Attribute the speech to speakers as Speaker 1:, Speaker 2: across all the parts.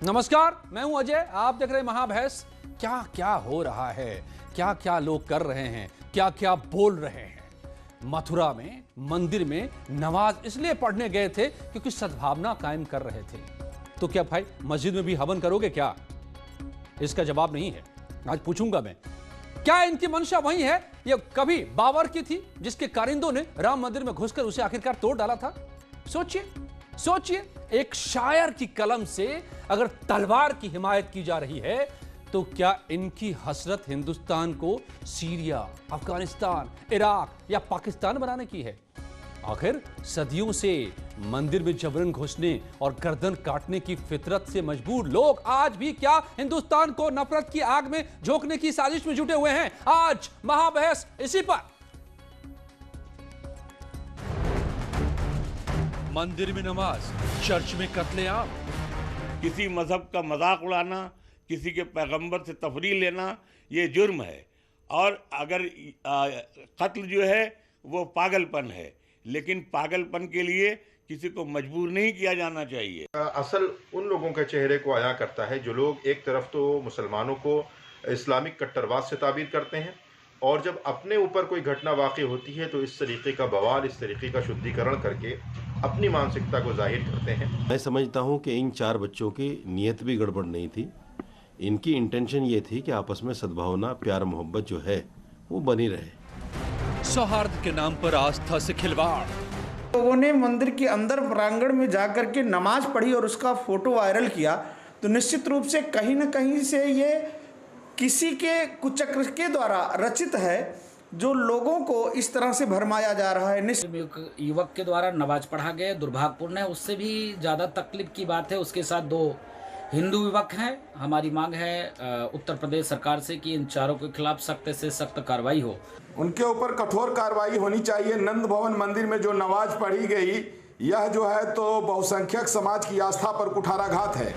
Speaker 1: नमस्कार, मैं हूं अजय। आप देख रहे हैं महाबहस। क्या क्या हो रहा है, क्या क्या लोग कर रहे हैं, क्या क्या बोल रहे हैं। मथुरा में मंदिर में नमाज इसलिए पढ़ने गए थे क्योंकि सद्भावना कायम कर रहे थे। तो क्या भाई मस्जिद में भी हवन करोगे क्या? इसका जवाब नहीं है। आज पूछूंगा मैं, क्या इनकी मंशा वही है या कभी बाबर की थी जिसके कारिंदों ने राम मंदिर में घुसकर उसे आखिरकार तोड़ डाला था? सोचिए सोचिए, एक शायर की कलम से अगर तलवार की हिमायत की जा रही है तो क्या इनकी हसरत हिंदुस्तान को सीरिया, अफगानिस्तान, इराक या पाकिस्तान बनाने की है? आखिर सदियों से मंदिर में जबरन घुसने और गर्दन काटने की फितरत से मजबूर लोग आज भी क्या हिंदुस्तान को नफरत की आग में झोंकने की साजिश में जुटे हुए हैं? आज महाबहस इसी पर। मंदिर में नमाज, चर्च में कत्लेआम।
Speaker 2: किसी मजहब का मजाक उड़ाना, किसी के पैगंबर से तफरीह लेना, ये जुर्म है। और अगर कत्ल जो है वो पागलपन है, लेकिन पागलपन के लिए किसी को मजबूर नहीं किया जाना चाहिए।
Speaker 3: असल उन लोगों के चेहरे को आया करता है जो लोग एक तरफ तो मुसलमानों को इस्लामिक कट्टरवाद से ताबीर करते हैं और जब अपने ऊपर कोई घटना वाक़ई होती है तो इस तरीके का बवाल, इस तरीके का शुद्धिकरण करके अपनी मानसिकता को जाहिर करते हैं।
Speaker 4: मैं समझता हूं कि इन 4 बच्चों की नीयत भी गड़बड़ नहीं थी। इनकी इंटेंशन ये थी कि आपस में सद्भावना, प्यार, मोहब्बत जो है वो बनी रहे।
Speaker 1: सौहार्द के नाम पर आस्था से खिलवाड़।
Speaker 5: लोगों ने मंदिर के अंदर प्रांगण में जाकर के नमाज पढ़ी और उसका फोटो वायरल किया, तो निश्चित रूप से कहीं ना कहीं से ये किसी के कुचक्र के द्वारा रचित है जो लोगों को इस तरह से भरमाया जा रहा है।
Speaker 6: युवक के द्वारा नमाज पढ़ा गया, दुर्भाग्यपूर्ण है। उससे भी ज़्यादा तकलीफ की बात है, उसके साथ 2 हिंदू युवक हैं। हमारी मांग है उत्तर प्रदेश सरकार से कि इन चारों के खिलाफ सख्त से सख्त कार्रवाई हो।
Speaker 7: उनके ऊपर कठोर कार्रवाई होनी चाहिए। नंद भवन मंदिर में जो नमाज पढ़ी गई, यह जो है तो बहुसंख्यक समाज की आस्था पर कुठाराघात है।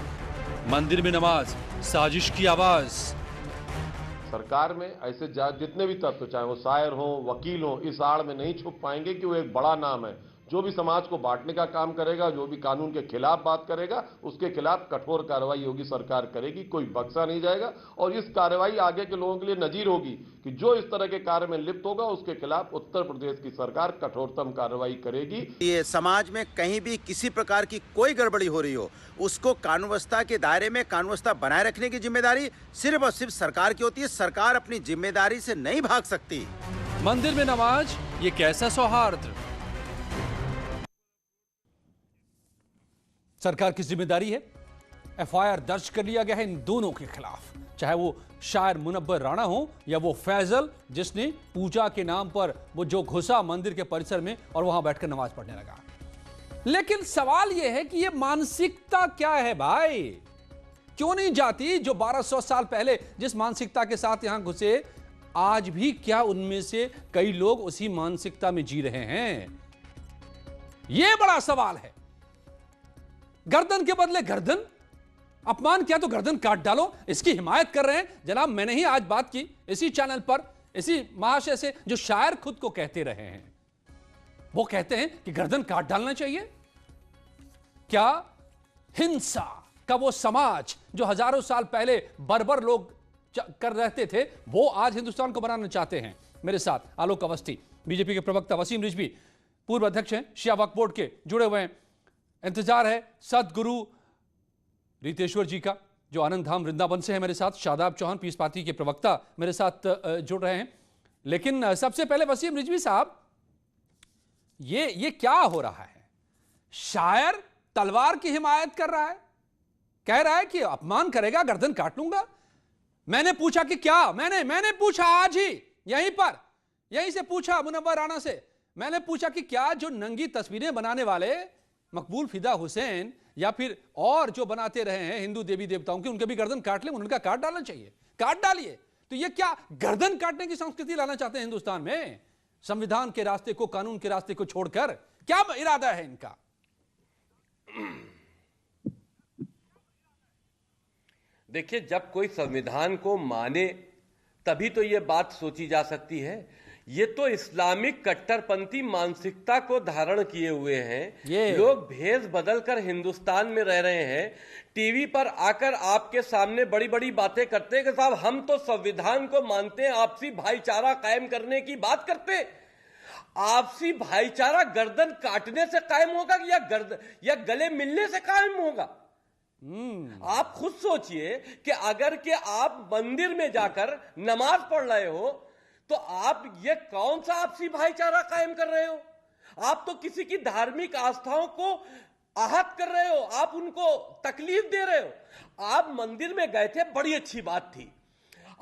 Speaker 1: मंदिर में नमाज, साजिश की आवाज।
Speaker 8: सरकार में ऐसे जितने भी तत्व, चाहे वो शायर हो, वकील हो, इस आड़ में नहीं छुप पाएंगे कि वो एक बड़ा नाम है। जो भी समाज को बांटने का काम करेगा, जो भी कानून के खिलाफ बात करेगा, उसके खिलाफ कठोर कार्रवाई होगी, सरकार करेगी, कोई बख्शा नहीं जाएगा। और इस कार्रवाई आगे के लोगों के लिए नजीर होगी कि जो इस तरह के कार्य में लिप्त होगा उसके खिलाफ उत्तर प्रदेश की सरकार कठोरतम कार्रवाई करेगी।
Speaker 9: ये समाज में कहीं भी किसी प्रकार की कोई गड़बड़ी हो रही हो, उसको कानून व्यवस्था के दायरे में कानून व्यवस्था बनाए रखने की जिम्मेदारी सिर्फ और सिर्फ सरकार की होती है। सरकार अपनी जिम्मेदारी से नहीं भाग सकती।
Speaker 1: मंदिर में नमाज, ये कैसा सौहार्द? सरकार की जिम्मेदारी है। एफआईआर दर्ज कर लिया गया है इन दोनों के खिलाफ, चाहे वो शायर मुनव्वर राणा हो या वो फैजल जिसने पूजा के नाम पर वो जो घुसा मंदिर के परिसर में और वहां बैठकर नमाज पढ़ने लगा। लेकिन सवाल यह है कि ये मानसिकता क्या है भाई? क्यों नहीं जाती जो 1200 साल पहले जिस मानसिकता के साथ यहां घुसे, आज भी क्या उनमें से कई लोग उसी मानसिकता में जी रहे हैं? यह बड़ा सवाल है। गर्दन के बदले गर्दन, अपमान किया तो गर्दन काट डालो, इसकी हिमायत कर रहे हैं जनाब। मैंने ही आज बात की इसी चैनल पर इसी महाशय से जो शायर खुद को कहते रहे हैं, वो कहते हैं कि गर्दन काट डालना चाहिए। क्या हिंसा का वो समाज जो हजारों साल पहले बर्बर लोग कर रहते थे, वो आज हिंदुस्तान को बनाना चाहते हैं? मेरे साथ आलोक अवस्थी, बीजेपी के प्रवक्ता वसीम रिजवी, पूर्व अध्यक्ष हैं शिया वक्फ बोर्ड के, जुड़े हुए हैं। इंतजार है सदगुरु रितेश्वर जी का जो आनंद धाम वृंदावन से है मेरे साथ। शादाब चौहान, पीस पार्टी के प्रवक्ता, मेरे साथ जुड़ रहे हैं। लेकिन सबसे पहले वसीम रिजवी साहब, ये क्या हो रहा है? शायर तलवार की हिमायत कर रहा है, कह रहा है कि अपमान करेगा गर्दन काट लूंगा। मैंने पूछा कि क्या, मैंने पूछा आज ही यहीं से पूछा मुनव्वर राणा से। मैंने पूछा कि क्या जो नंगी तस्वीरें बनाने वाले मकबूल फिदा हुसैन या फिर और जो बनाते रहे हैं हिंदू देवी देवताओं की, उनके भी गर्दन काट लें? उनका काट डालना चाहिए, काट डालिए। तो ये क्या गर्दन काटने की संस्कृति लाना चाहते हैं हिंदुस्तान में? संविधान के रास्ते को, कानून के रास्ते को छोड़कर क्या इरादा है इनका?
Speaker 10: देखिए, जब कोई संविधान को माने तभी तो ये बात सोची जा सकती है। ये तो इस्लामिक कट्टरपंथी मानसिकता को धारण किए हुए हैं।
Speaker 1: ये
Speaker 10: लोग भेष बदलकर हिंदुस्तान में रह रहे हैं, टीवी पर आकर आपके सामने बड़ी बड़ी बातें करते हैं कि साहब हम तो संविधान को मानते हैं, आपसी भाईचारा कायम करने की बात करते हैं। आपसी भाईचारा गर्दन काटने से कायम होगा या गले मिलने से कायम होगा? आप खुद सोचिए कि अगर के आप मंदिर में जाकर नमाज पढ़ रहे हो तो आप ये कौन सा आपसी भाईचारा कायम कर रहे हो? आप तो किसी की धार्मिक आस्थाओं को आहत कर रहे हो, आप उनको तकलीफ दे रहे हो। आप मंदिर में गए थे, बड़ी अच्छी बात थी,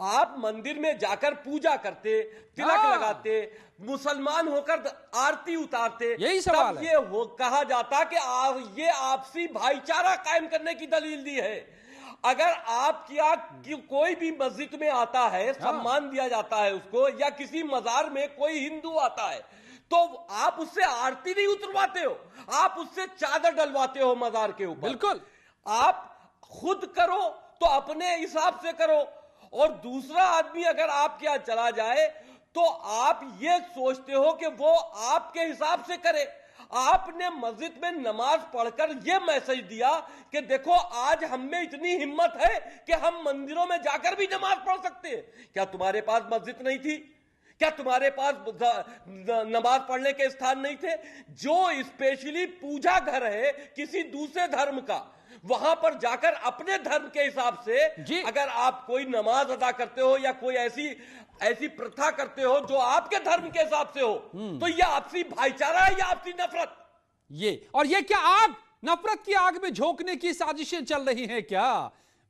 Speaker 10: आप मंदिर में जाकर पूजा करते, तिलक लगाते, मुसलमान होकर आरती उतारते,
Speaker 1: यही सवाल है।
Speaker 10: ये कहा जाता कि ये आपसी भाईचारा कायम करने की दलील दी है। अगर कि कोई भी मस्जिद में आता है, सम्मान दिया जाता है उसको, या किसी मजार में कोई हिंदू आता है तो आप उससे आरती नहीं उतरवाते हो, आप उससे चादर डलवाते हो मजार के ऊपर।
Speaker 1: बिल्कुल,
Speaker 10: आप खुद करो तो अपने हिसाब से करो, और दूसरा आदमी अगर आपके यहां चला जाए तो आप ये सोचते हो कि वो आपके हिसाब से करे। आपने मस्जिद में नमाज पढ़कर यह मैसेज दिया कि देखो आज हम में इतनी हिम्मत है कि हम मंदिरों में जाकर भी नमाज पढ़ सकते हैं। क्या तुम्हारे पास मस्जिद नहीं थी? क्या तुम्हारे पास नमाज पढ़ने के स्थान नहीं थे? जो स्पेशली पूजा घर है किसी दूसरे धर्म का, वहां पर जाकर अपने धर्म के हिसाब से अगर आप कोई नमाज अदा करते हो या कोई ऐसी प्रथा करते हो जो आपके धर्म के हिसाब से हो, तो यह आपसी भाईचारा है या आपसी नफरत?
Speaker 1: ये क्या आग, नफरत की आग में झोंकने की साजिशें चल रही हैं क्या?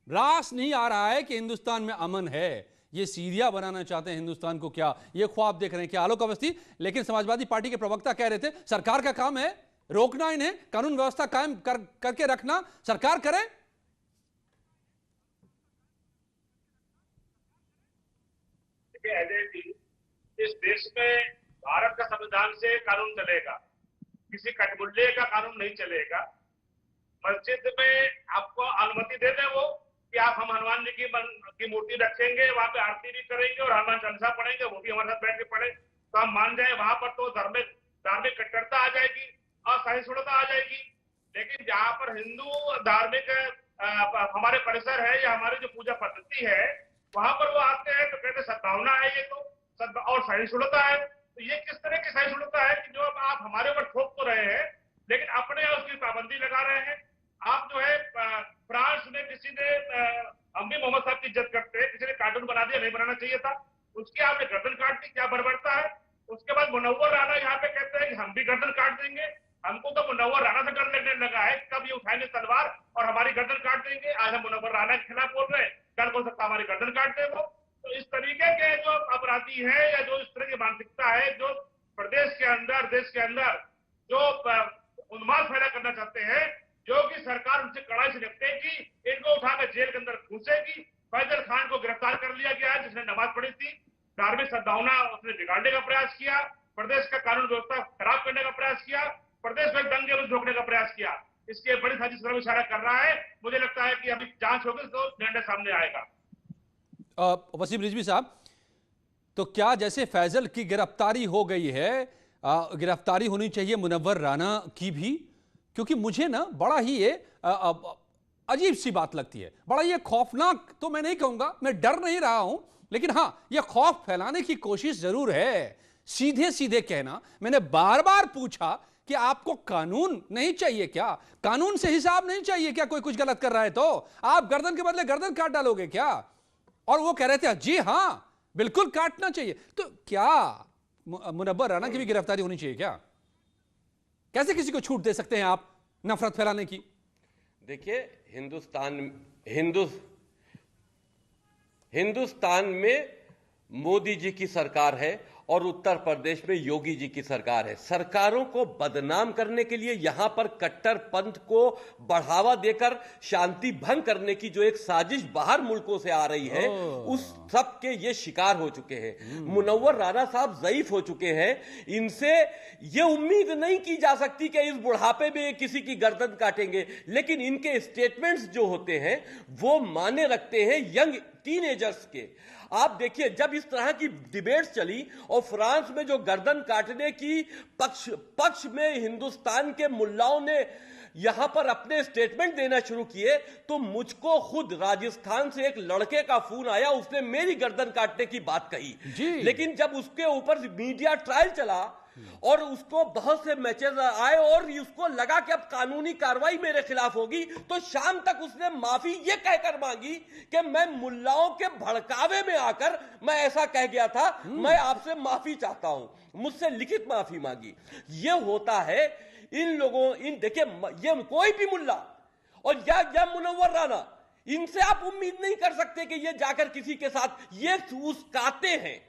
Speaker 1: रास नहीं आ रहा है कि हिंदुस्तान में अमन है, ये सीरिया बनाना चाहते हैं हिंदुस्तान को क्या? ये ख्वाब देख रहे हैं क्या आलोक अवस्थी? लेकिन समाजवादी पार्टी के प्रवक्ता कह रहे थे सरकार का काम है रोकना इन्हें, कानून व्यवस्था कायम करके रखना, सरकार करे।
Speaker 11: इस देश में भारत का संविधान से कानून चलेगा, किसी कटमुल्ले का कानून नहीं चलेगा। मस्जिद में आपको अनुमति दे दें वो कि आप हम हनुमान जी की मूर्ति रखेंगे, वहां पे आरती भी करेंगे और हनुमान चालीसा पढ़ेंगे, वो भी हमारे साथ बैठ के पढ़े, तो हम मान जाए। वहां पर तो धार्मिक कट्टरता आ जाएगी और सहिष्णुता आ जाएगी। लेकिन जहां पर हिंदू धार्मिक हमारे परिसर है या हमारी जो पूजा पद्धति है, वहां पर वो आते हैं तो कहते सद्भावना है ये तो और सहिष्णुता है। तो ये किस तरह की सहिष्णुता है कि जो आप हमारे ऊपर थोप तो रहे हैं लेकिन अपने उसकी पाबंदी लगा रहे हैं। आप जो है फ्रांस में किसी ने, हम भी मोहम्मद साहब की इज्जत करते हैं, किसी ने कार्टून बना दिया, नहीं बनाना चाहिए था, उसकी आपने गर्दन काट दी, क्या बर्बरता है? उसके बाद मुनव्वर राना यहाँ पे कहते हैं कि हम भी गर्दन काट देंगे। हमको तो मुनव्वर राना से डर लगने लगा है, कब ये उठाएंगे तलवार और हमारी गर्दन काट देंगे। आज हम मुनव्वर राना के खिलाफ बोल रहे हैं, कल हो सकता हमारी गर्दन काट दे वो। तो इस तरीके के जो अपराधी है या जो इस तरह की मानसिकता है, जो प्रदेश के अंदर, देश के अंदर जो उन्माद पैदा करना चाहते हैं, जो कि सरकार उनसे कड़ाई से निपटेगी, इनको उठाकर जेल के अंदर घुसेगी। फैजल खान को गिरफ्तार कर लिया गया है जिसने नमाज पढ़ी थी, धार्मिक सद्भावना उसने बिगाड़ने का प्रयास किया, प्रदेश का कानून व्यवस्था खराब करने का प्रयास किया, प्रदेश में दंगे में झोंकने का प्रयास किया। इसके बड़ी साजिश पर इशारा कर रहा है। मुझे लगता है कि अभी जांच होगी तो निर्णय सामने आएगा।
Speaker 1: वसीम रिजवी साहब, तो क्या जैसे फैजल की गिरफ्तारी हो गई है, गिरफ्तारी होनी चाहिए मुनव्वर राना की भी? क्योंकि मुझे ना बड़ा ही ये अजीब सी बात लगती है, बड़ा ये खौफनाक तो मैं नहीं कहूंगा, मैं डर नहीं रहा हूं, लेकिन हां ये खौफ फैलाने की कोशिश जरूर है। सीधे सीधे कहना, मैंने बार बार पूछा कि आपको कानून नहीं चाहिए क्या? कानून से हिसाब नहीं चाहिए क्या? कोई कुछ गलत कर रहा है तो आप गर्दन के बदले गर्दन काट डालोगे क्या? और वो कह रहे थे जी हां बिल्कुल काटना चाहिए। तो क्या मुनव्वर राना की भी गिरफ्तारी होनी चाहिए क्या? कैसे किसी को छूट दे सकते हैं आप नफरत फैलाने की?
Speaker 10: देखिए, हिंदुस्तान में मोदी जी की सरकार है और उत्तर प्रदेश में योगी जी की सरकार है। सरकारों को बदनाम करने के लिए यहां पर कट्टरपंथ को बढ़ावा देकर शांति भंग करने की जो एक साजिश बाहर मुल्कों से आ रही है, उस सब के ये शिकार हो चुके हैं। मुनव्वर राना साहब ज़ईफ हो चुके हैं। इनसे ये उम्मीद नहीं की जा सकती कि इस बुढ़ापे में किसी की गर्दन काटेंगे, लेकिन इनके स्टेटमेंट्स जो होते हैं वो माने रखते हैं। यंग टीनेजर्स के। आप देखिए, जब इस तरह की डिबेट्स चली और फ्रांस में जो गर्दन काटने की पक्ष में हिंदुस्तान के मुल्लाओं ने यहां पर अपने स्टेटमेंट देना शुरू किए, तो मुझको खुद राजस्थान से एक लड़के का फोन आया, उसने मेरी गर्दन काटने की बात कही। लेकिन जब उसके ऊपर मीडिया ट्रायल चला और उसको बहुत से मैसेज आए और उसको लगा कि अब कानूनी कार्रवाई मेरे खिलाफ होगी, तो शाम तक उसने माफी ये कहकर मांगी कि मैं मुल्लाओं के भड़कावे में आकर मैं ऐसा कह गया था, मैं आपसे माफी चाहता हूं, मुझसे लिखित माफी मांगी। ये होता है इन लोगों, देखिए, ये कोई भी मुल्ला और या मुनव्वर राना, इनसे आप उम्मीद नहीं कर सकते कि ये जाकर किसी के साथ ये उस्काते हैं,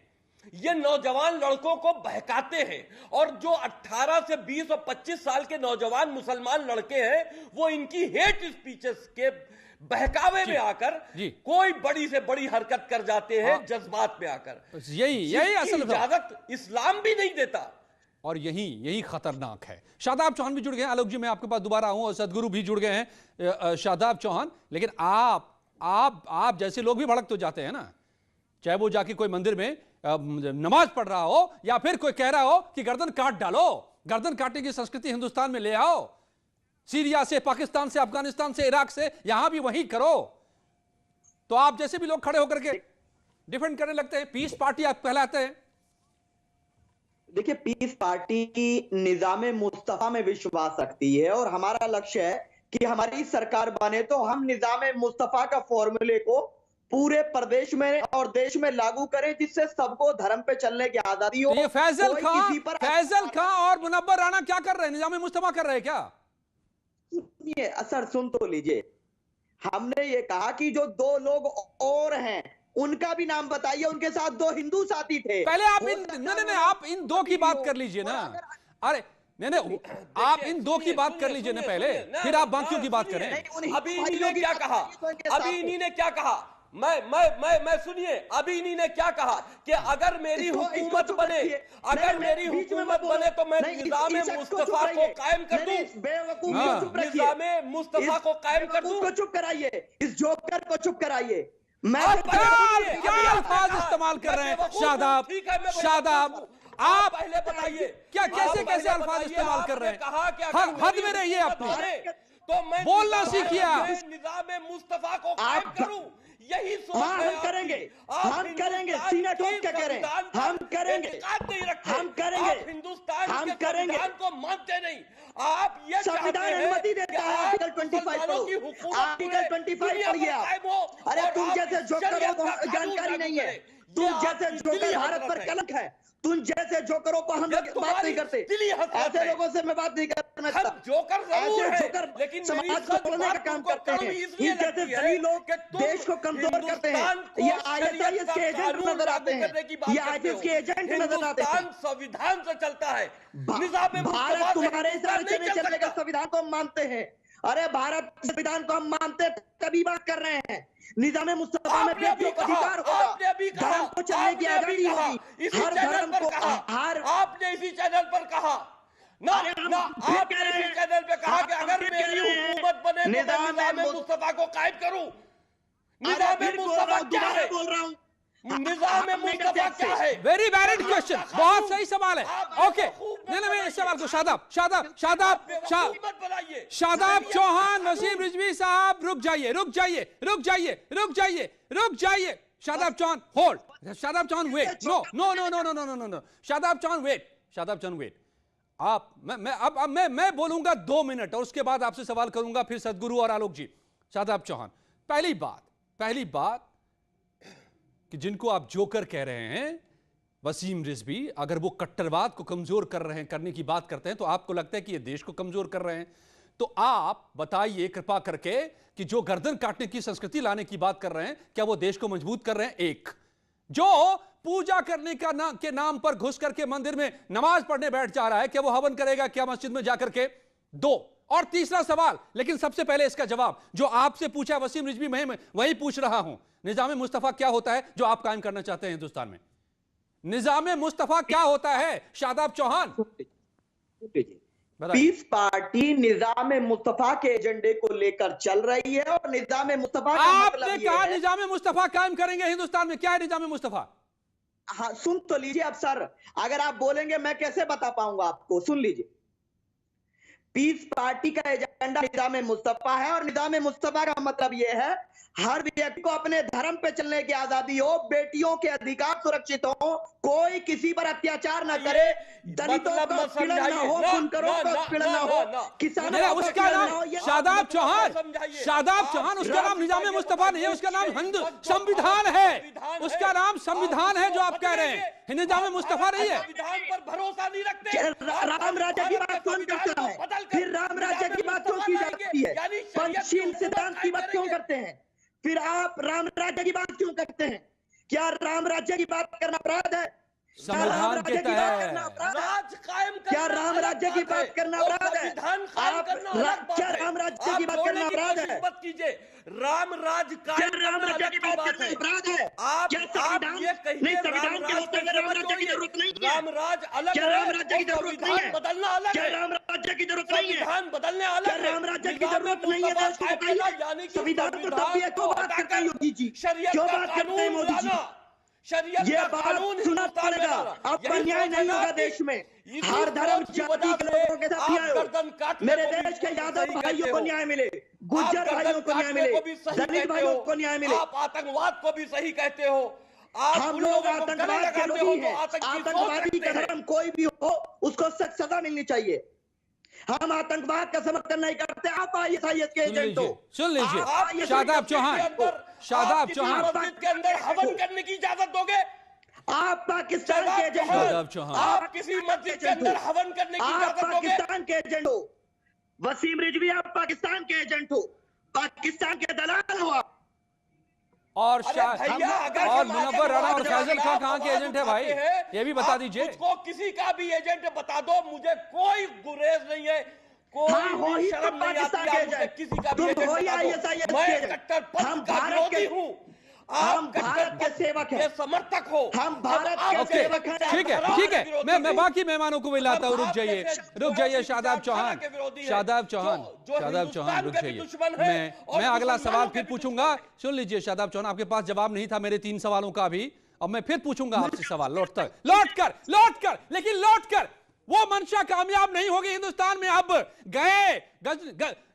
Speaker 10: ये नौजवान लड़कों को बहकाते हैं। और जो 18 से 20 और 25 साल के नौजवान मुसलमान लड़के हैं, वो इनकी हेट स्पीचेस के बहकावे में आकर कोई बड़ी से बड़ी हरकत कर जाते हैं, जज्बात में आकर।
Speaker 1: यही असल
Speaker 10: इजाजत इस्लाम भी नहीं देता
Speaker 1: और यही खतरनाक है। शादाब चौहान भी जुड़ गए हैं। आलोक जी, मैं आपके पास दोबारा आऊं, और सदगुरु भी जुड़ गए हैं। शादाब चौहान, लेकिन आप जैसे लोग भी भड़क तो जाते हैं ना, चाहे वो जाके कोई मंदिर में नमाज पढ़ रहा हो या फिर कोई कह रहा हो कि गर्दन काट डालो, गर्दन काटने की संस्कृति हिंदुस्तान में ले आओ, सीरिया से, पाकिस्तान से, अफगानिस्तान से, इराक से, यहां भी वही करो, तो आप जैसे भी लोग खड़े होकर के डिफेंड करने लगते हैं। पीस पार्टी आप कहलाते हैं।
Speaker 12: देखिए, पीस पार्टी निजामे मुस्तफा में विश्वास रखती है और हमारा लक्ष्य है कि हमारी सरकार बने तो हम निजामे मुस्तफा का फॉर्मूले को पूरे प्रदेश में और देश में लागू करें, जिससे सबको धर्म पे चलने की आजादी हो।
Speaker 1: तो ये फैजल खां और मुनव्वर राणा क्या कर रहे हैं? निजामे मुस्तफा कर रहे हैं क्या?
Speaker 12: सुनिए सर, सुन तो लीजिए। हमने ये कहा कि जो 2 लोग और हैं उनका भी नाम बताइए, उनके साथ 2 हिंदू साथी थे।
Speaker 1: पहले आप आप इन 2 की बात कर लीजिए ना। अरे नहीं, आप इन 2 की बात कर लीजिए ना पहले, फिर आप बाकियों की बात करें।
Speaker 10: अभी इन्हीं ने क्या कहा? अभी इन्हीं ने क्या कहा? मैं सुनिए, अभी इन्हीं ने क्या कहा कि अगर मेरी हुकूमत बने, तो मैं निज़ामे मुस्तफा को कायम कर दूं। निज़ामे मुस्तफा को कायम कर दूं।
Speaker 12: चुप कराइए, इस जोकर को चुप कराइए।
Speaker 1: क्या अल्फाज इस्तेमाल कर रहे हैं शादाब? आप
Speaker 10: पहले बताइए
Speaker 1: क्या कैसे अल्फाज इस्तेमाल कर रहे हैं? हद में रहिए अपनी,
Speaker 10: तो मैं
Speaker 1: बोलना सीखिए।
Speaker 10: निज़ामे मुस्तफा को कायम करूं, यही सोच
Speaker 12: हम करेंगे, सीना ठोक के कह रहे हैं, हम करेंगे,
Speaker 10: हिंदुस्तान के संविधान को मानते नहीं। आप ये
Speaker 12: संविधान अनुमति देता है, आर्टिकल 25 आर्टिकल 25 पढ़िए आप। अरे तुम जैसे जोकरों को जानकारी नहीं है, तुम जैसे जोकर भारत पर कलंक है, तुम जैसे जोकरों को हम लोग बात नहीं करते, ऐसे लोगों से मैं बात नहीं करना चाहता।
Speaker 10: जोकर
Speaker 12: ऐसे जोकर
Speaker 10: लेकिन
Speaker 12: समाज को तोड़ने का काम करते हैं, इन जैसे सभी लोग देश को कमजोर करते हैं। ये ISIS के एजेंट नजर आते हैं, ये ISIS के एजेंट नजर आते हैं।
Speaker 10: संविधान से चलता है,
Speaker 12: भारत तुम्हारे हिसाब से नहीं चलेगा, संविधान को हम मानते हैं। अरे भारत संविधान को हम मानते तभी बात कर रहे हैं। निजामे मुस्तफा में व्यक्ति को अधिकार होगा, धर्म को चलने की आजादी होगी, हर धर्म को।
Speaker 10: आपने इसी चैनल पर कहा ना, आपने इसी चैनल पे कहा कि अगर मेरी हुकूमत बने तो मैं निजामे मुस्तफा को कायम करूं। निजामे मुस्तफा क्या है?
Speaker 12: बोल रहा हूं,
Speaker 10: निजामे मुस्तफा क्या है?
Speaker 1: वेरी वैलिड क्वेश्चन, बहुत सही सवाल है। ओके, मैं इस सवाल को शादाब चौहान, वसीम रिजवी साहब, रुक जाइए। Shadab Chauhan hold, Shadab Chauhan wait, no, Shadab Chauhan wait. आप मैं बोलूंगा 2 मिनट और उसके बाद आपसे सवाल करूंगा, फिर सदगुरु और आलोक जी। शादाब चौहान, पहली बात कि जिनको आप जोकर कह रहे हैं, वसीम रिजवी, अगर वो कट्टरवाद को कमजोर करने की बात करते हैं, तो आपको लगता है कि ये देश को कमजोर कर रहे हैं? तो आप बताइए कृपा करके कि जो गर्दन काटने की संस्कृति लाने की बात कर रहे हैं, क्या वो देश को मजबूत कर रहे हैं? एक, जो पूजा करने के नाम पर घुस करके मंदिर में नमाज पढ़ने बैठ जा रहा है, क्या वो हवन करेगा क्या मस्जिद में जाकर के? 2, और तीसरा सवाल, लेकिन सबसे पहले इसका जवाब जो आपसे पूछा वसीम रिजवी, मैं वही पूछ रहा हूं। निजामे मुस्तफा क्या होता है जो आप कायम करना चाहते हैं हिंदुस्तान में? निजामे मुस्तफा क्या होता है शादाब चौहान?
Speaker 12: पीस पार्टी निजाम मुस्तफा के एजेंडे को लेकर चल रही है और निजाम मुस्तफा का मतलब
Speaker 1: आपने कहा निजाम मुस्तफा कायम करेंगे हिंदुस्तान में, क्या है निजाम मुस्तफा?
Speaker 12: हाँ सुन तो लीजिए अब सर, अगर आप बोलेंगे मैं कैसे बता पाऊंगा आपको, सुन लीजिए। पीस पार्टी का एजेंडा निजाम मुस्तफा है और निजाम मुस्तफा का मतलब यह है हर व्यक्ति को अपने धर्म पे चलने की आजादी हो, बेटियों के अधिकार सुरक्षित हो, कोई किसी पर अत्याचार न करे, दलितों का उत्पीड़न न हो, बुनकरों का उत्पीड़न न हो, किसानों का
Speaker 1: उसका नाम शादाब चौहान, शादाब चौहान उसका नाम निजाम मुस्तफा नहीं है, उसका नाम हिंदू संविधान है, उसका नाम संविधान है जो आप कह रहे हैं, निजाम मुस्तफा नहीं है।
Speaker 10: संविधान पर भरोसा नहीं रखते,
Speaker 12: राम राज्य की बात कौन करता है? फिर राम राज्य की बात क्यों की जाती है? पंचशील सिद्धांत की बात क्यों करते हैं? फिर आप राम राज्य की बात क्यों करते हैं? क्या राम राज्य की बात करना अपराध है?
Speaker 1: संविधान के तहत
Speaker 10: राज कायम करना,
Speaker 12: क्या राम राज्य की बात करना अपराध है?
Speaker 10: आप
Speaker 12: क्या राम राज्य की बात करना अपराध है?
Speaker 10: मत कीजिए, राम राज कायम
Speaker 12: राम राज्य की बात करना अपराध है?
Speaker 10: आप ये कहिए
Speaker 12: संविधान के होते हुए राम राज्य की जरूरत नहीं है।
Speaker 10: राम राज अलग
Speaker 12: क्या राम राज्य की जरूरत नहीं है?
Speaker 10: बदलना अलग
Speaker 12: क्या
Speaker 10: है,
Speaker 12: राम राज्य की जरूरत नहीं है?
Speaker 10: संविधान बदलने अलग
Speaker 12: क्या
Speaker 10: है,
Speaker 12: राम राज्य की जरूरत नहीं है? देश को बताइए, संविधान तो तब भी क्यों बात करते हैं योगी जी, क्यों बात करते हैं मोदी जी? ये बात सुना पड़ेगा, अब अन्याय नहीं होगा देश में, हर धर्म जाति के लोगों के साथ न्याय हो। मेरे देश के यादव भाइयों को न्याय मिले, गुज्जर भाइयों को न्याय मिले, दलित भाइयों को न्याय मिले।
Speaker 10: आप आतंकवाद को भी सही कहते हो,
Speaker 12: हम लोग आतंकवाद के लोग ही हैं, आतंकवादी का धर्म कोई भी हो उसको सख्त सजा मिलनी चाहिए। हम आतंकवाद का समर्थन नहीं करते। आप आईएसआईएस के एजेंट हो,
Speaker 1: सुन लीजिए शादाब चौहान, शादाब चौहान
Speaker 10: मस्जिद के अंदर हवन करने की इजाजत दोगे?
Speaker 12: आप पाकिस्तान के एजेंट हो,
Speaker 1: शादाब चौहान
Speaker 10: आप किसी मस्जिद के अंदर हवन करने की
Speaker 12: आप
Speaker 10: इजाजत दोगे?
Speaker 12: पाकिस्तान के एजेंट हो। वसीम रिजवी आप पाकिस्तान के एजेंट हो, पाकिस्तान के दलाल हो आप।
Speaker 1: और मुनव्वर राणा और फैजल खान कहाँ के एजेंट है भाई, ये भी बता दीजिए।
Speaker 10: मुझको किसी का भी एजेंट बता दो, मुझे कोई गुरेज नहीं है, कोई शर्म नहीं आती है मुझे किसी का भी एजेंट बता दो। मैं कट्टरपंथ का विरोधी हूँ,
Speaker 12: हम भारत के सेवक हैं,
Speaker 10: समर्थक हो,
Speaker 12: हम भारत के सेवक हैं।
Speaker 1: ठीक है ठीक है, मैं बाकी मेहमानों को भी लाता हूँ, रुक जाइए शादाब चौहान, शादाब चौहान रुक जाइए, मैं अगला सवाल फिर पूछूंगा। सुन लीजिए शादाब चौहान, आपके पास जवाब नहीं था मेरे 3 सवालों का भी, अब मैं फिर पूछूंगा आपसे सवाल लौट कर, लेकिन लौट कर वो मंशा कामयाब नहीं होगी हिंदुस्तान में। अब गए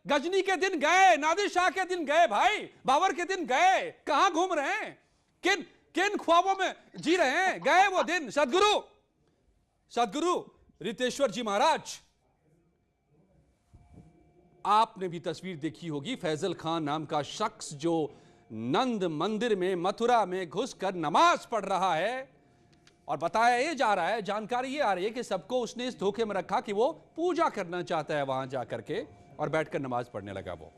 Speaker 1: गजनी के दिन गए, नादिर शाह के दिन गए, भाई बाबर के दिन गए, कहां घूम रहे हैं, किन ख्वाबों में जी रहे हैं? गए वो दिन। सदगुरु रितेश्वर जी महाराज, आपने भी तस्वीर देखी होगी, फैजल खान नाम का शख्स जो नंद मंदिर में मथुरा में घुसकर नमाज पढ़ रहा है, और बताया ये जा रहा है, जानकारी ये आ रही है कि सबको उसने इस धोखे में रखा कि वो पूजा करना चाहता है वहां जाकर के, और बैठकर नमाज पढ़ने लगा। वो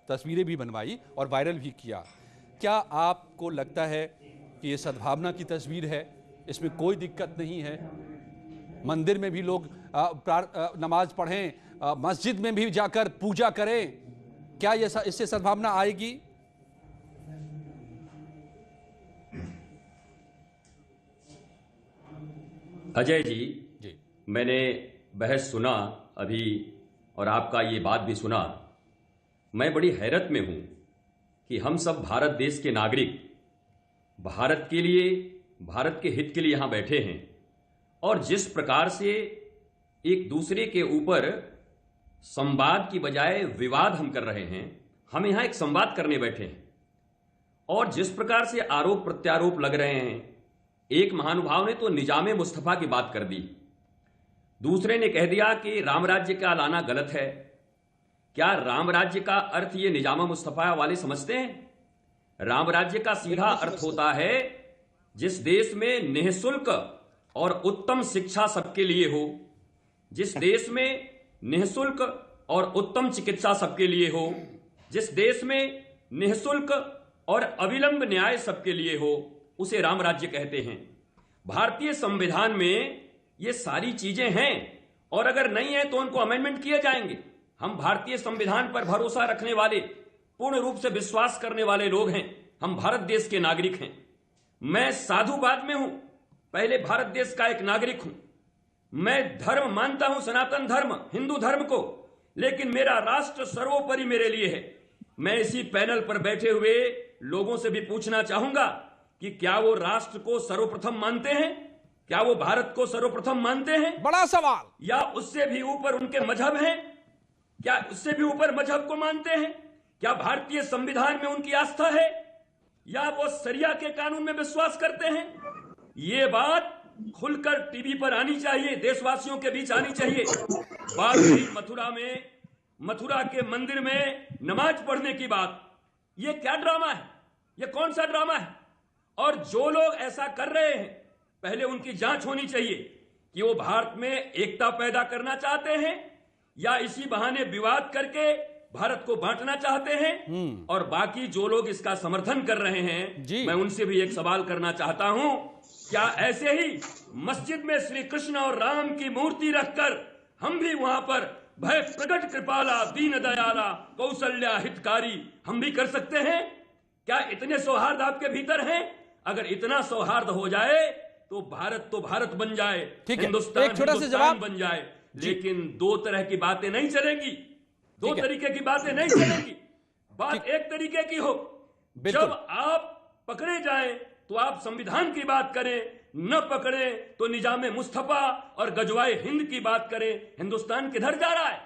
Speaker 1: तस्वीरें भी बनवाई और वायरल भी किया। क्या आपको लगता है कि ये सद्भावना की तस्वीर है, इसमें कोई दिक्कत नहीं है? मंदिर में भी लोग नमाज पढ़ें, मस्जिद में भी जाकर पूजा करें, क्या ये इससे सद्भावना आएगी?
Speaker 13: अजय जी, मैंने बहस सुना अभी और आपका ये बात भी सुना। मैं बड़ी हैरत में हूं कि हम सब भारत देश के नागरिक भारत के लिए, भारत के हित के लिए यहां बैठे हैं, और जिस प्रकार से एक दूसरे के ऊपर संवाद की बजाय विवाद हम कर रहे हैं, हम यहां एक संवाद करने बैठे हैं, और जिस प्रकार से आरोप प्रत्यारोप लग रहे हैं, एक महानुभाव ने तो निजामे मुस्तफा की बात कर दी, दूसरे ने कह दिया कि राम राज्य का लाना गलत है। क्या राम राज्य का अर्थ ये निजामा मुस्तफा वाले समझते हैं? राम राज्य का सीधा अर्थ होता है जिस देश में निःशुल्क और उत्तम शिक्षा सबके लिए हो, जिस देश में निःशुल्क और उत्तम चिकित्सा सबके लिए हो, जिस देश में निःशुल्क और अविलंब न्याय सबके लिए हो, उसे राम राज्य कहते हैं। भारतीय संविधान में ये सारी चीजें हैं, और अगर नहीं है तो उनको अमेंडमेंट किए जाएंगे। हम भारतीय संविधान पर भरोसा रखने वाले, पूर्ण रूप से विश्वास करने वाले लोग हैं, हम भारत देश के नागरिक हैं। मैं साधुवाद में हूं, पहले भारत देश का एक नागरिक हूं, मैं धर्म मानता हूं, सनातन धर्म, हिंदू धर्म को, लेकिन मेरा राष्ट्र सर्वोपरि मेरे लिए है। मैं इसी पैनल पर बैठे हुए लोगों से भी पूछना चाहूंगा कि क्या वो राष्ट्र को सर्वप्रथम मानते हैं? क्या वो भारत को सर्वप्रथम मानते हैं?
Speaker 1: बड़ा सवाल।
Speaker 13: या उससे भी ऊपर उनके मजहब हैं? क्या उससे भी ऊपर मजहब को मानते हैं? क्या भारतीय संविधान में उनकी आस्था है? या वो शरिया के कानून में विश्वास करते हैं? ये बात खुलकर टीवी पर आनी चाहिए, देशवासियों के बीच आनी चाहिए। बात रही मथुरा के मंदिर में नमाज पढ़ने की बात, ये क्या ड्रामा है? ये कौन सा ड्रामा है? और जो लोग ऐसा कर रहे हैं, पहले उनकी जांच होनी चाहिए कि वो भारत में एकता पैदा करना चाहते हैं या इसी बहाने विवाद करके भारत को बांटना चाहते हैं। और बाकी जो लोग इसका समर्थन कर रहे हैं, मैं उनसे भी एक सवाल करना चाहता हूं, क्या ऐसे ही मस्जिद में श्री कृष्ण और राम की मूर्ति रखकर हम भी वहां पर भय प्रकट कृपाला दीन दयाला कौशल्या हितकारी हम भी कर सकते हैं? क्या इतने सौहार्द आपके भीतर हैं? अगर इतना सौहार्द हो जाए तो भारत बन जाए, हिंदुस्तान
Speaker 1: एक छोटा सा जवाब
Speaker 13: बन जाए। लेकिन दो तरह की बातें नहीं चलेंगी, दो तरीके की बातें नहीं चलेंगी। बात एक तरीके की हो, जब आप पकड़े जाएं तो आप संविधान की बात करें, न पकड़े तो निजामे मुस्तफा और गजवाए हिंद की बात करें। हिंदुस्तान किधर जा रहा है?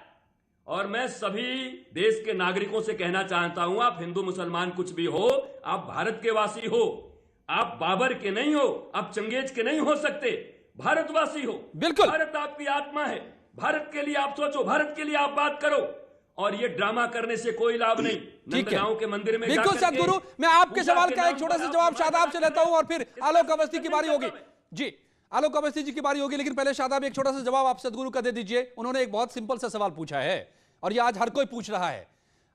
Speaker 13: और मैं सभी देश के नागरिकों से कहना चाहता हूं, आप हिंदू मुसलमान कुछ भी हो, आप भारत के वासी हो, आप बाबर के नहीं हो, आप चंगेज के नहीं हो सकते, भारतवासी हो।
Speaker 1: बिल्कुल,
Speaker 13: भारत आपकी आत्मा है, भारत के लिए आप सोचो, भारत के लिए आप बात करो, और ये ड्रामा करने से कोई लाभ नहीं। नंदगांव के मंदिर में
Speaker 1: बिल्कुल सदगुरु, मैं आपके सवाल का एक छोटा सा जवाब शादाब से लेता हूं और फिर आलोक अवस्थी की बारी होगी। जी, आलोक अवस्थी जी की बारी होगी, लेकिन पहले शादाब एक छोटा सा जवाब आप सदगुरु का दे दीजिए। उन्होंने एक बहुत सिंपल सा सवाल पूछा है और ये आज हर कोई पूछ रहा है,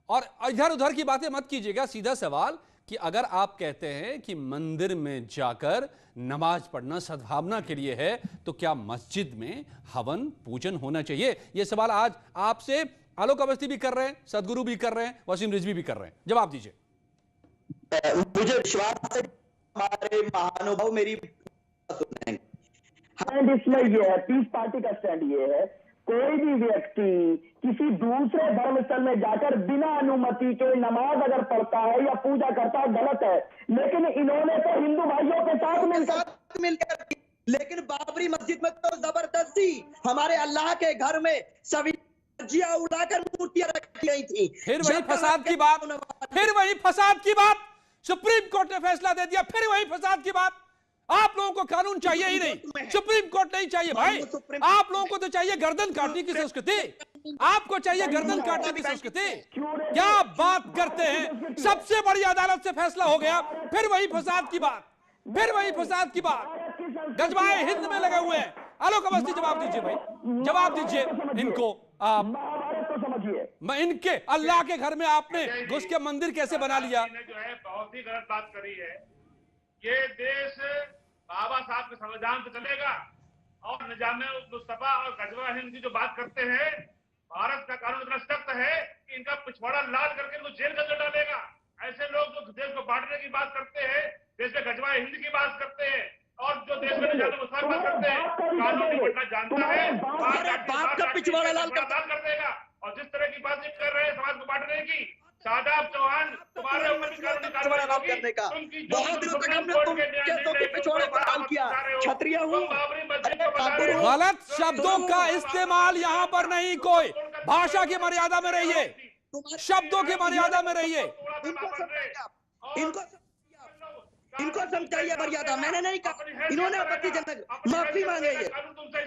Speaker 1: और इधर उधर की बातें मत कीजिएगा। सीधा सवाल कि अगर आप कहते हैं कि मंदिर में जाकर नमाज पढ़ना सद्भावना के लिए है, तो क्या मस्जिद में हवन पूजन होना चाहिए? यह सवाल आज आपसे आलोक अवस्थी भी कर रहे हैं, सदगुरु भी कर रहे हैं, वसीम रिजवी भी कर रहे हैं। जवाब दीजिए।
Speaker 12: मुझे विश्वास है हमारे महानुभाव मेरी सुनेंगे।
Speaker 14: इसमें यह है, पीस पार्टी का स्टैंड ये है, कोई भी व्यक्ति किसी दूसरे धर्मस्थल में जाकर बिना अनुमति के नमाज अगर पढ़ता है या पूजा करता है, गलत है। लेकिन इन्होंने तो हिंदू भाइयों के साथ
Speaker 12: मिलकर लेकिन बाबरी मस्जिद में तो जबरदस्ती हमारे अल्लाह के घर में सभी जिया उड़ाकर मूर्तियां रखी गई थी।
Speaker 1: फिर वही फसाद की बात, फिर वही फसाद की बात। सुप्रीम कोर्ट ने फैसला दे दिया, फिर वही फसाद की बात। आप लोगों को कानून चाहिए ही नहीं, सुप्रीम कोर्ट नहीं चाहिए भाई। आप लोगों को तो चाहिए गर्दन काटने की संस्कृति, आपको चाहिए गर्दन काटने की संस्कृति। क्या बात करते हैं? सबसे बड़ी अदालत से फैसला हो गया, फिर वही फसाद की बात, फिर वही फसाद की बात। गजवाए हिंद में लगे हुए हैं। आलोक अवस्थी जवाब दीजिए भाई, जवाब दीजिए इनको। इनके अल्लाह के घर में आपने घुस के मंदिर कैसे बना लिया?
Speaker 11: जो है बहुत ही गलत बात करी है। ये देश बाबा साहब के संविधान पे चलेगा और निजामे मुस्तफा और गजवा हिंद की जो बात करते हैं, भारत का कानून इतना सख्त है कि इनका पिछवाड़ा लाल करके इनको जेल के अंदर डालेगा। ऐसे लोग जो देश को बांटने की बात करते हैं, देश में गजवा हिंद की बात करते हैं और जो देश में निजामे मुस्तफा की बात करते हैं, कानून नहीं बनना जानता है, बाप का पिछवाड़ा लाल कर देगा। और जिस तरह की बात कर रहे हैं समाज को बांटने की, शादाब चौहान तुम्हारे ऊपर भी कानूनी कार्रवाई करने का बहुत दिनों तक हमने तुमके पिछवाड़े पर काम किया। क्षत्रिय हूं,
Speaker 1: गलत शब्दों का इस्तेमाल यहाँ पर नहीं। कोई भाषा की मर्यादा में रहिए, शब्दों की मर्यादा में रहिए।
Speaker 12: इनको समझाइए मर्यादा, मैंने नहीं कहा, इन्होंने आपत्तिजनक माफी मांगे,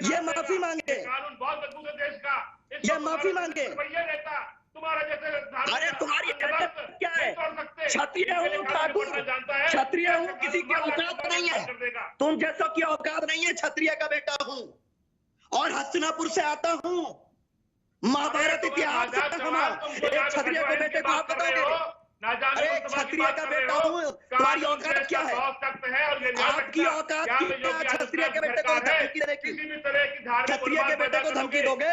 Speaker 12: ये माफी मांगे, ये माफी मांगे। अरे तुम्हारी क्या है? क्षत्रिय हूँ ठाकुर, क्षत्रिय हूँ, किसी की औकात नहीं है, तुम जैसों की औकात नहीं है। क्षत्रिय का बेटा हूँ और हस्तिनापुर से आता हूँ, महाभारत इतिहास से एक क्षत्रिय के बेटे को आप बताओगे? अरे क्षत्रिय का बेटा हूँ, तुम्हारी औकात क्या है? आपकी औकात क्या है? क्षत्रिय के बेटे को धमकी देने की? क्षत्रिय के बेटे को धमकी दोगे?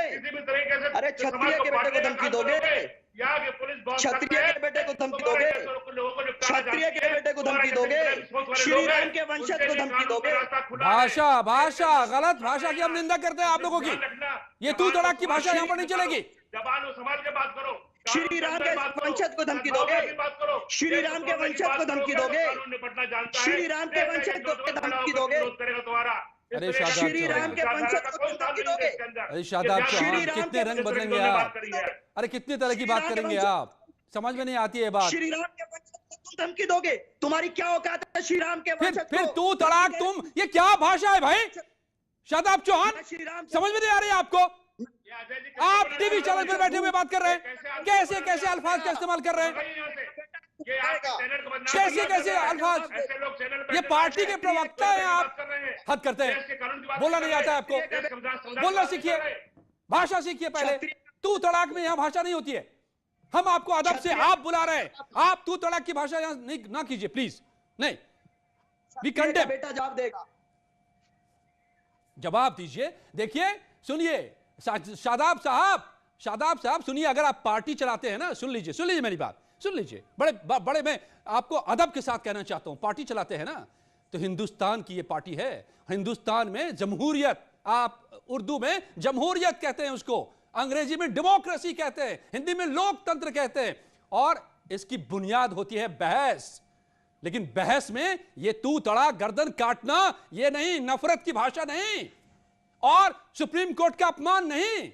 Speaker 12: अरे क्षत्रिय के बेटे को धमकी दोगे?
Speaker 11: यहाँ की पुलिस बहुत
Speaker 12: क्षत्रिय के बेटे को धमकी दोगे? क्षत्रिय के बेटे को धमकी दोगे? श्री राम के वंशज को धमकी दोगे?
Speaker 1: भाषा गलत भाषा की हम निंदा करते हैं आप लोगों की। ये तू तड़ाक की भाषा यहाँ पर नहीं चलेगी।
Speaker 11: जबान और समाज के बात करो।
Speaker 12: श्री राम के वंशज को धमकी दोगे? श्री राम के वंशज को धमकी दोगे? श्री राम के वंशज को धमकी दोगे?
Speaker 1: अरे
Speaker 12: श्री राम के वंशज को धमकी दोगे?
Speaker 1: अरे शादाब चौहान, कितने रंग बदलेंगे आप? अरे कितने तरह की बात करेंगे आप? समझ में नहीं आती है बात।
Speaker 12: श्री राम के वंशज को तुम धमकी दोगे? तुम्हारी क्या औकात है श्री राम के वंशज को?
Speaker 1: फिर तू तड़ाक तुम, ये क्या भाषा है भाई? शादाब चौहान, समझ में नहीं आ रही आपको? आप टीवी चैनल पर बैठे हुए बात कर रहे हैं, कैसे कैसे अल्फाज का इस्तेमाल कर रहे हैं, कैसे कैसे अल्फाज? ये पार्टी के प्रवक्ता हैं आप, हद करते हैं। बोलना नहीं आता है आपको? बोलना सीखिए, भाषा सीखिए पहले। तू तड़ाक में यहाँ भाषा नहीं होती है। हम आपको अदब से आप बुला रहे हैं, आप तू तड़ाक की भाषा यहाँ नहीं ना कीजिए प्लीज। नहीं, वी कंडेम।
Speaker 12: बेटा जवाब देगा,
Speaker 1: जवाब दीजिए। देखिए सुनिए शादाब साहब सुनिए, अगर आप पार्टी चलाते हैं ना, सुन लीजिए मेरी बात, सुन लीजिए। बड़े मैं आपको अदब के साथ कहना चाहता हूं, पार्टी चलाते हैं ना तो हिंदुस्तान की ये पार्टी है। हिंदुस्तान में जमहूरियत, आप उर्दू में जमहूरियत कहते हैं उसको, अंग्रेजी में डेमोक्रेसी कहते हैं, हिंदी में लोकतंत्र कहते हैं, और इसकी बुनियाद होती है बहस। लेकिन बहस में ये तू तड़ा गर्दन काटना ये नहीं, नफरत की भाषा नहीं, और सुप्रीम कोर्ट का अपमान नहीं,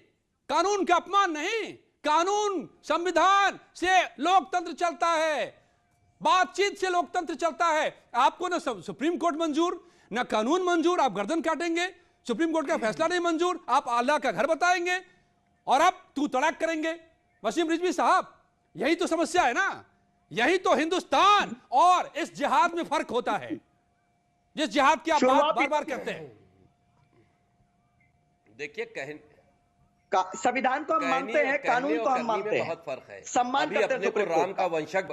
Speaker 1: कानून का अपमान नहीं। कानून संविधान से लोकतंत्र चलता है, बातचीत से लोकतंत्र चलता है। आपको ना सुप्रीम कोर्ट मंजूर, ना कानून मंजूर, आप गर्दन काटेंगे। सुप्रीम कोर्ट का फैसला नहीं मंजूर, आप अल्लाह का घर बताएंगे और आप तू तड़ाक करेंगे। वसीम रिजवी साहब, यही तो समस्या है ना, यही तो हिंदुस्तान और इस जिहाद में फर्क होता है, जिस जिहाद की आप बार बार करते हैं।
Speaker 10: देखिए
Speaker 12: संविधान को हम मानते हैं, कानून को हम मानते हैं,
Speaker 10: बहुत फर्क है।
Speaker 12: सम्मान करते हैं।
Speaker 10: अपने को राम का वंशज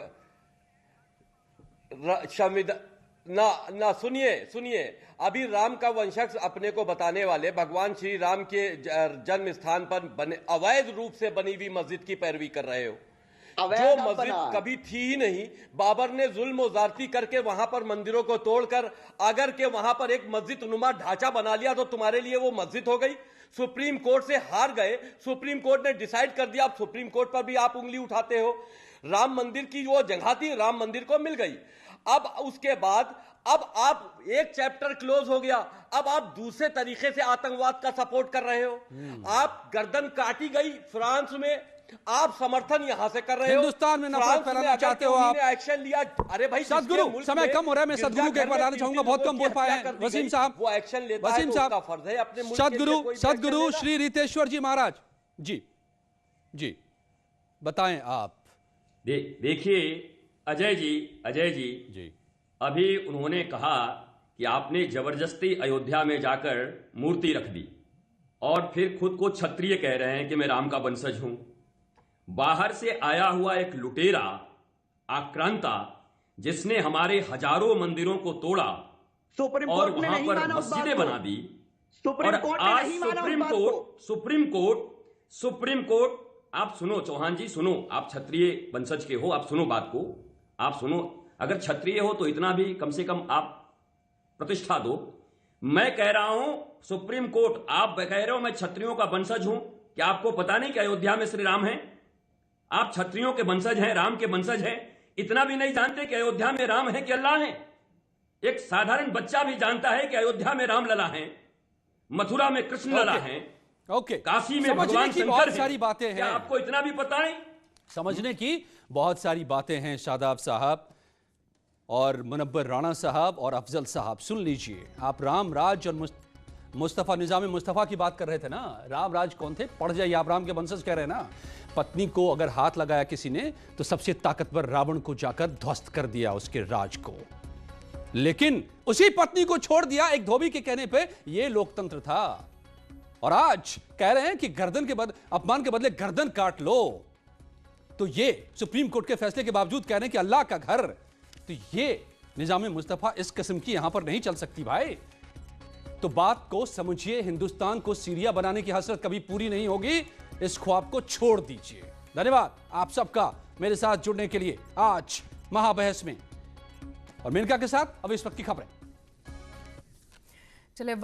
Speaker 10: ना सुनिए, अभी राम का वंशज अपने को बताने वाले भगवान श्री राम के जन्म स्थान पर बने अवैध रूप से बनी हुई मस्जिद की पैरवी कर रहे हो, जो मस्जिद कभी थी ही नहीं। बाबर ने जुल्म और ज्यादती करके वहां पर मंदिरों को तोड़कर अगर के वहां पर एक मस्जिद नुमा ढांचा बना लिया तो तुम्हारे लिए वो मस्जिद हो गई। सुप्रीम कोर्ट से हार गए, सुप्रीम कोर्ट ने डिसाइड कर दिया, अब सुप्रीम कोर्ट पर भी आप उंगली उठाते हो। राम मंदिर की वो जगह थी, राम मंदिर को मिल गई। अब उसके बाद अब आप एक चैप्टर क्लोज हो गया, अब आप दूसरे तरीके से आतंकवाद का सपोर्ट कर रहे हो। आप गर्दन काटी गई फ्रांस में, आप समर्थन यहां से कर रहे हो।
Speaker 1: हिंदुस्तान में नफरत फैलाना चाहते हो आप।
Speaker 10: एक्शन लिया, अरे भाई
Speaker 1: सदगुरु, समय कम हो रहा है, मैं सदगुरु के एक बार आना चाहूंगा, बहुत कम बोल पाए हैं वसीम साहब।
Speaker 10: वो एक्शन लेता है तो उसका फर्ज है अपने मुल्क के लिए कोई
Speaker 1: सदगुरु श्री रितेश्वर जी महाराज जी बताएं आप।
Speaker 13: देखिए अजय जी अभी उन्होंने कहा कि आपने जबरदस्ती अयोध्या में जाकर मूर्ति रख दी और फिर खुद को क्षत्रिय कह रहे हैं कि मैं राम का वंशज हूं। बाहर से आया हुआ एक लुटेरा आक्रांता जिसने हमारे हजारों मंदिरों को तोड़ा और वहां पर मस्जिदें बना दी, और आज सुप्रीम कोर्ट आप सुनो चौहान जी, सुनो, आप क्षत्रिय वंशज के हो, आप सुनो बात को, आप सुनो। अगर क्षत्रिय हो तो इतना भी कम से कम आप प्रतिष्ठा दो। मैं कह रहा हूं सुप्रीम कोर्ट, आप कह रहे हो मैं क्षत्रियों का वंशज हूं, क्या आपको पता नहीं कि अयोध्या में श्री राम हैं? आप क्षत्रियों के वंशज हैं, राम के वंशज हैं, इतना भी नहीं जानते कि अयोध्या में राम है कि अल्लाह है? एक साधारण बच्चा भी जानता है कि अयोध्या में राम लला है, मथुरा में कृष्ण लला है, काशी में भगवान शंकर।
Speaker 1: सारी बातें हैं,
Speaker 13: क्या आपको इतना भी पता है?
Speaker 1: समझने की बहुत सारी बातें हैं शादाब साहब और मुनव्वर राणा साहब और अफजल साहब। सुन लीजिए, आप राम राज और मुस्तफा निजाम मुस्तफा की बात कर रहे थे ना। राम राज कौन थे? पढ़ जाइए, आप राम के वंशज कह रहे हैं ना। पत्नी को अगर हाथ लगाया किसी ने तो सबसे ताकतवर रावण को जाकर ध्वस्त कर दिया उसके राज को, लेकिन उसी पत्नी को छोड़ दिया एक धोबी के कहने पे। यह लोकतंत्र था। और आज कह रहे हैं कि गर्दन के बदले, अपमान के बदले गर्दन काट लो। तो ये सुप्रीम कोर्ट के फैसले के बावजूद कह रहे हैं कि अल्लाह का घर, तो ये निजाम मुस्तफा इस किस्म की यहां पर नहीं चल सकती भाई। तो बात को समझिए, हिंदुस्तान को सीरिया बनाने की हसरत कभी पूरी नहीं होगी, इस ख्वाब को छोड़ दीजिए। धन्यवाद आप सबका मेरे साथ जुड़ने के लिए आज महाबहस में। और मेनका के साथ अब इस वक्त की खबरें।
Speaker 15: चलिए